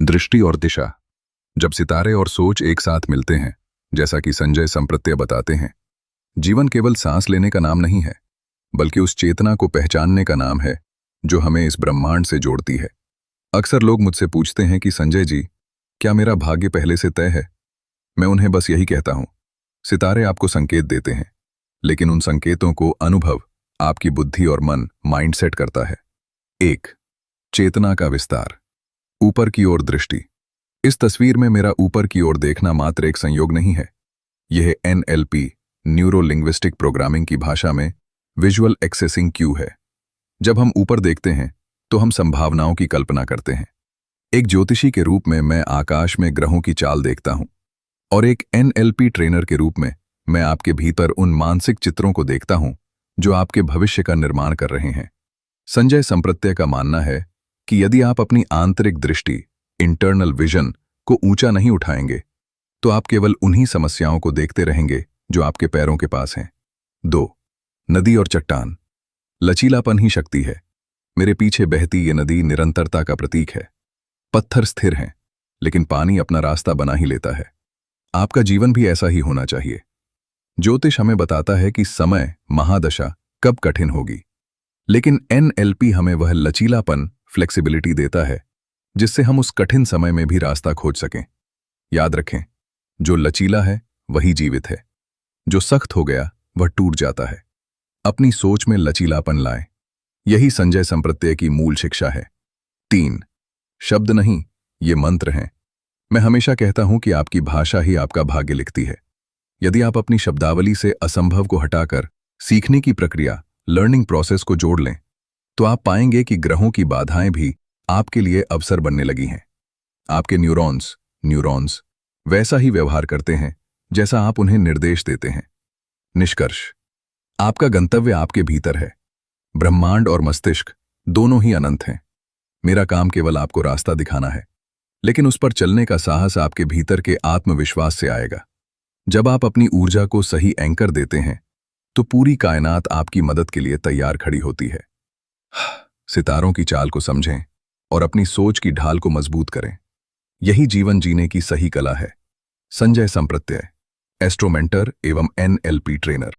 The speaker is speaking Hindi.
दृष्टि और दिशा। जब सितारे और सोच एक साथ मिलते हैं, जैसा कि संजय संप्रत्य बताते हैं, जीवन केवल सांस लेने का नाम नहीं है, बल्कि उस चेतना को पहचानने का नाम है जो हमें इस ब्रह्मांड से जोड़ती है। अक्सर लोग मुझसे पूछते हैं कि संजय जी, क्या मेरा भाग्य पहले से तय है? मैं उन्हें बस यही कहता हूं, सितारे आपको संकेत देते हैं, लेकिन उन संकेतों को अनुभव, आपकी बुद्धि और मन, माइंडसेट करता है। 1. चेतना का विस्तार। ऊपर की ओर दृष्टि। इस तस्वीर में मेरा ऊपर की ओर देखना मात्र एक संयोग नहीं है। यह NLP, न्यूरो लिंग्विस्टिक प्रोग्रामिंग की भाषा में विजुअल एक्सेसिंग क्यू है। जब हम ऊपर देखते हैं तो हम संभावनाओं की कल्पना करते हैं। एक ज्योतिषी के रूप में मैं आकाश में ग्रहों की चाल देखता हूं, और एक NLP ट्रेनर के रूप में मैं आपके भीतर उन मानसिक चित्रों को देखता हूं जो आपके भविष्य का निर्माण कर रहे हैं। संजय संप्रत्य का मानना है कि यदि आप अपनी आंतरिक दृष्टि, इंटरनल विजन को ऊंचा नहीं उठाएंगे, तो आप केवल उन्हीं समस्याओं को देखते रहेंगे जो आपके पैरों के पास हैं। 2. नदी और चट्टान। लचीलापन ही शक्ति है। मेरे पीछे बहती ये नदी निरंतरता का प्रतीक है। पत्थर स्थिर हैं, लेकिन पानी अपना रास्ता बना ही लेता है। आपका जीवन भी ऐसा ही होना चाहिए। ज्योतिष हमें बताता है कि समय, महादशा कब कठिन होगी, लेकिन NLP हमें वह लचीलापन, फ्लेक्सिबिलिटी देता है जिससे हम उस कठिन समय में भी रास्ता खोज सकें। याद रखें, जो लचीला है वही जीवित है, जो सख्त हो गया वह टूट जाता है। अपनी सोच में लचीलापन लाएं। यही संजय संप्रत्य की मूल शिक्षा है। 3. शब्द नहीं, ये मंत्र हैं। मैं हमेशा कहता हूं कि आपकी भाषा ही आपका भाग्य लिखती है। यदि आप अपनी शब्दावली से असंभव को हटाकर सीखने की प्रक्रिया, लर्निंग प्रोसेस को जोड़ लें, तो आप पाएंगे कि ग्रहों की बाधाएं भी आपके लिए अवसर बनने लगी हैं। आपके न्यूरॉन्स वैसा ही व्यवहार करते हैं जैसा आप उन्हें निर्देश देते हैं। निष्कर्ष, आपका गंतव्य आपके भीतर है। ब्रह्मांड और मस्तिष्क दोनों ही अनंत हैं। मेरा काम केवल आपको रास्ता दिखाना है, लेकिन उस पर चलने का साहस आपके भीतर के आत्मविश्वास से आएगा। जब आप अपनी ऊर्जा को सही एंकर देते हैं, तो पूरी कायनात आपकी मदद के लिए तैयार खड़ी होती है। सितारों की चाल को समझें और अपनी सोच की ढाल को मजबूत करें। यही जीवन जीने की सही कला है। संजय संप्रत्य, एस्ट्रो मेंटर एवं NLP ट्रेनर।